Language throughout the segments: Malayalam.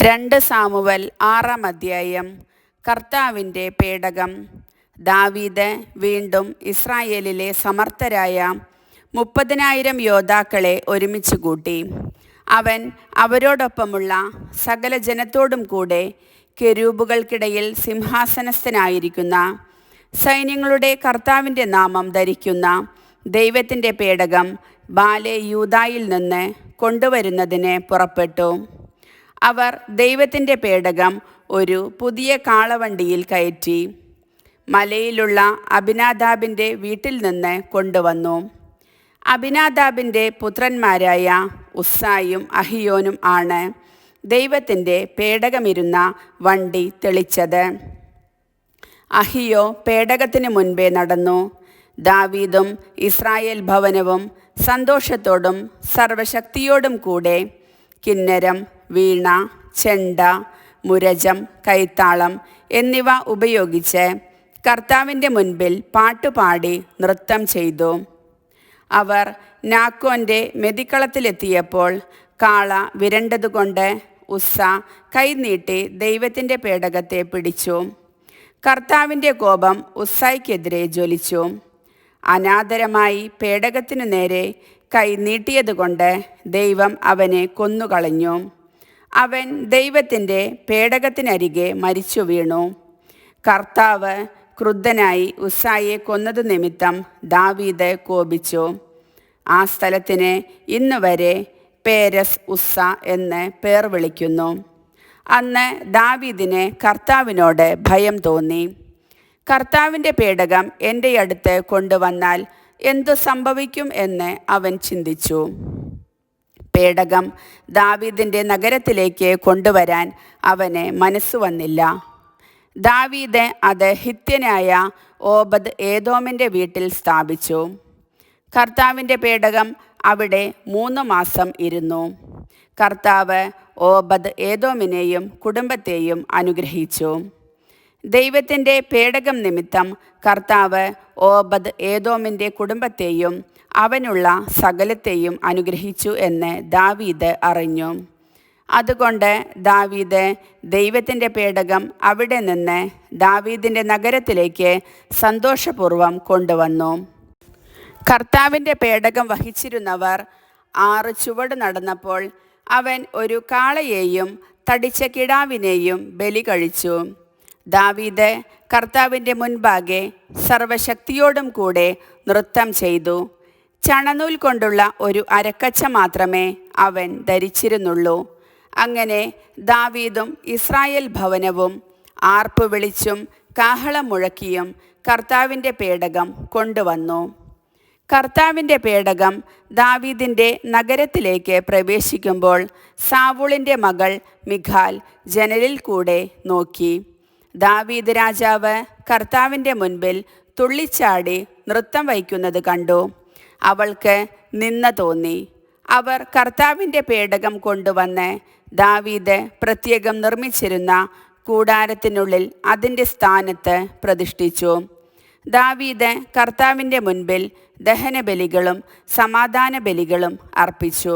2 സാമുവൽ 6-ാം അധ്യായം. കർത്താവിൻ്റെ പേടകം. ദാവീദ് വീണ്ടും ഇസ്രായേലിലെ സമർത്ഥരായ 30,000 യോദ്ധാക്കളെ ഒരുമിച്ച് കൂട്ടി. അവൻ അവരോടൊപ്പമുള്ള സകല ജനത്തോടും കൂടെ കെരൂബുകൾക്കിടയിൽ സിംഹാസനസ്ഥനായിരിക്കുന്ന സൈന്യങ്ങളുടെ കർത്താവിൻ്റെ നാമം ധരിക്കുന്ന ദൈവത്തിൻ്റെ പേടകം ബാലെ യൂദായിൽ നിന്ന് കൊണ്ടുവരുന്നതിന് പുറപ്പെട്ടു. അവർ ദൈവത്തിൻ്റെ പേടകം ഒരു പുതിയ കാളവണ്ടിയിൽ കയറ്റി മലയിലുള്ള അബിനാദാബിൻ്റെ വീട്ടിൽ നിന്ന് കൊണ്ടുവന്നു. അബിനാദാബിൻ്റെ പുത്രന്മാരായ ഉസ്സായും അഹിയോനും ആണ് ദൈവത്തിൻ്റെ പേടകമിരുന്ന വണ്ടി തെളിച്ചത്. അഹിയോ പേടകത്തിന് മുൻപേ നടന്നു. ദാവീദും ഇസ്രായേൽ ഭവനവും സന്തോഷത്തോടും സർവശക്തിയോടും കൂടെ കിന്നരം, വീണ, ചെണ്ട, മുരജം, കൈത്താളം എന്നിവ ഉപയോഗിച്ച് കർത്താവിൻ്റെ മുൻപിൽ പാട്ടുപാടി നൃത്തം ചെയ്തു. അവർ നാക്കോൻ്റെ മെതിക്കളത്തിലെത്തിയപ്പോൾ കാള വിരണ്ടതുകൊണ്ട് ഉസ്സ കൈനീട്ടി ദൈവത്തിൻ്റെ പേടകത്തെ പിടിച്ചു. കർത്താവിൻ്റെ കോപം ഉസ്സായ്ക്കെതിരെ ജ്വലിച്ചു. അനാദരമായി പേടകത്തിനു നേരെ കൈ നീട്ടിയതുകൊണ്ട് ദൈവം അവനെ കൊന്നുകളഞ്ഞു. അവൻ ദൈവത്തിൻ്റെ പേടകത്തിനരികെ മരിച്ചു വീണു. കർത്താവ് ക്രുദ്ധനായി ഉസ്സായെ കൊന്നതു നിമിത്തം ദാവീദ് കോപിച്ചു. ആ സ്ഥലത്തിന് ഇന്നുവരെ പേരസ് ഉസ്സ എന്ന് പേർ വിളിക്കുന്നു. അന്ന് ദാവീദിന് കർത്താവിനോട് ഭയം തോന്നി. കർത്താവിൻ്റെ പേടകം എൻ്റെ അടുത്ത് കൊണ്ടുവന്നാൽ എന്തു സംഭവിക്കും എന്ന് അവൻ ചിന്തിച്ചു. പേടകം ദാവീദിൻ്റെ നഗരത്തിലേക്ക് കൊണ്ടുവരാൻ അവന് മനസ്സു വന്നില്ല. ദാവീദ് അത് ഹിത്യനായ ഓബദ് ഏദോമിൻ്റെ വീട്ടിൽ സ്ഥാപിച്ചു. കർത്താവിൻ്റെ പേടകം അവിടെ 3 മാസം ഇരുന്നു. കർത്താവ് ഓബദ് ഏദോമിനെയും കുടുംബത്തെയും അനുഗ്രഹിച്ചു. ദൈവത്തിൻ്റെ പേടകം നിമിത്തം കർത്താവ് ഓബദ് ഏദോമിൻ്റെ കുടുംബത്തെയും അവനുള്ള സകലത്തെയും അനുഗ്രഹിച്ചു എന്ന് ദാവീദ് അറിഞ്ഞു. അതുകൊണ്ട് ദാവീദ് ദൈവത്തിൻ്റെ പേടകം അവിടെ നിന്ന് ദാവീദിൻ്റെ നഗരത്തിലേക്ക് സന്തോഷപൂർവ്വം കൊണ്ടുവന്നു. കർത്താവിൻ്റെ പേടകം വഹിച്ചിരുന്നവർ 6 ചുവട് നടന്നപ്പോൾ അവൻ ഒരു കാളയെയും തടിച്ച കിടാവിനെയും ബലി കഴിച്ചു. ദാവീദ് കർത്താവിൻ്റെ മുൻപാകെ സർവശക്തിയോടും കൂടെ നൃത്തം ചെയ്തു. ചണനൂൽ കൊണ്ടുള്ള ഒരു അരക്കച്ച മാത്രമേ അവൻ ധരിച്ചിരുന്നുള്ളൂ. അങ്ങനെ ദാവീദും ഇസ്രായേൽ ഭവനവും ആർപ്പ് വിളിച്ചും കാഹളം മുഴക്കിയും കർത്താവിൻ്റെ പേടകം കൊണ്ടുവന്നു. കർത്താവിൻ്റെ പേടകം ദാവീദിൻ്റെ നഗരത്തിലേക്ക് പ്രവേശിക്കുമ്പോൾ സാവൂളിൻ്റെ മകൾ മിഖാൽ ജനലിൽ കൂടെ നോക്കി. ദാവീദ് രാജാവ് കർത്താവിൻ്റെ മുൻപിൽ തുള്ളിച്ചാടി നൃത്തം വയ്ക്കുന്നത് കണ്ടു. അവൾക്ക് നിന്ന തോന്നി. അവർ കർത്താവിൻ്റെ പേടകം കൊണ്ടുവന്ന് ദാവീദ് പ്രത്യേകം നിർമ്മിച്ചിരുന്ന കൂടാരത്തിനുള്ളിൽ അതിൻ്റെ സ്ഥാനത്ത് പ്രതിഷ്ഠിച്ചു. ദാവീദ് കർത്താവിൻ്റെ മുൻപിൽ ദഹനബലികളും സമാധാന ബലികളും അർപ്പിച്ചു.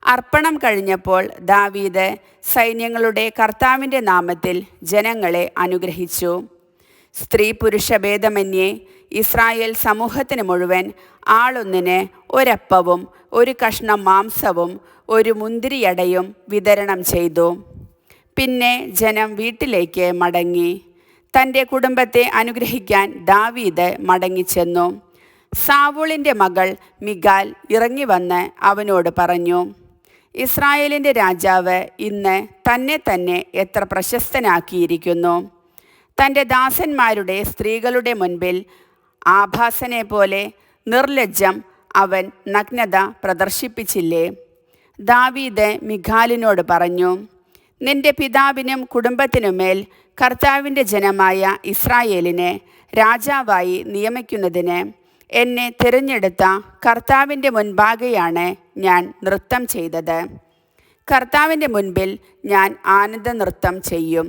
അർപ്പണം കഴിഞ്ഞപ്പോൾ ദാവീദ് സൈന്യങ്ങളുടെ കർത്താവിൻ്റെ നാമത്തിൽ ജനങ്ങളെ അനുഗ്രഹിച്ചു. സ്ത്രീ പുരുഷ ഭേദമന്യേ ഇസ്രായേൽ സമൂഹത്തിന് മുഴുവൻ ആളൊന്നിന് ഒരപ്പവും ഒരു കഷ്ണം മാംസവും ഒരു മുന്തിരിയടയും വിതരണം ചെയ്തു. പിന്നെ ജനം വീട്ടിലേക്ക് മടങ്ങി. തൻ്റെ കുടുംബത്തെ അനുഗ്രഹിക്കാൻ ദാവീദ് മടങ്ങിച്ചെന്നു. സാവൂളിൻ്റെ മകൾ മിഖാൽ ഇറങ്ങി വന്ന് അവനോട് പറഞ്ഞു, ഇസ്രായേലിൻ്റെ രാജാവ് ഇന്ന് തന്നെ എത്ര പ്രശസ്തനാക്കിയിരിക്കുന്നു. തൻ്റെ ദാസന്മാരുടെ സ്ത്രീകളുടെ മുൻപിൽ ആഭാസനെ പോലെ നിർലജ്ജം അവൻ നഗ്നത പ്രദർശിപ്പിച്ചില്ലേ? ദാവീദ് മിഖാലിനോട് പറഞ്ഞു, നിന്റെ പിതാവിനും കുടുംബത്തിനുമേൽ കർത്താവിൻ്റെ ജനമായ ഇസ്രായേലിനെ രാജാവായി നിയമിക്കുന്നതിന് എന്നെ തിരഞ്ഞെടുത്ത കർത്താവിൻ്റെ മുൻപാകെയാണ് ഞാൻ നൃത്തം ചെയ്തത്. കർത്താവിൻ്റെ മുൻപിൽ ഞാൻ ആനന്ദ നൃത്തം ചെയ്യും.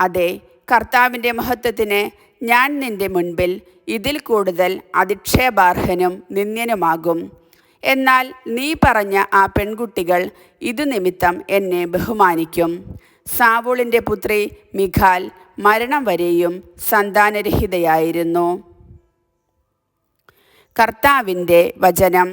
അതെ, കർത്താവിൻ്റെ മഹത്വത്തിന് ഞാൻ നിൻ്റെ മുൻപിൽ ഇതിൽ കൂടുതൽ അധിക്ഷേപാർഹനും നിന്ദ്യനുമാകും. എന്നാൽ നീ പറഞ്ഞ ആ പെൺകുട്ടികൾ ഇതു നിമിത്തം എന്നെ ബഹുമാനിക്കും. സാവൂളിൻ്റെ പുത്രി മിഖാൽ മരണം വരെയും സന്താനരഹിതയായിരുന്നു. കർത്താവിൻ്റെ വചനം.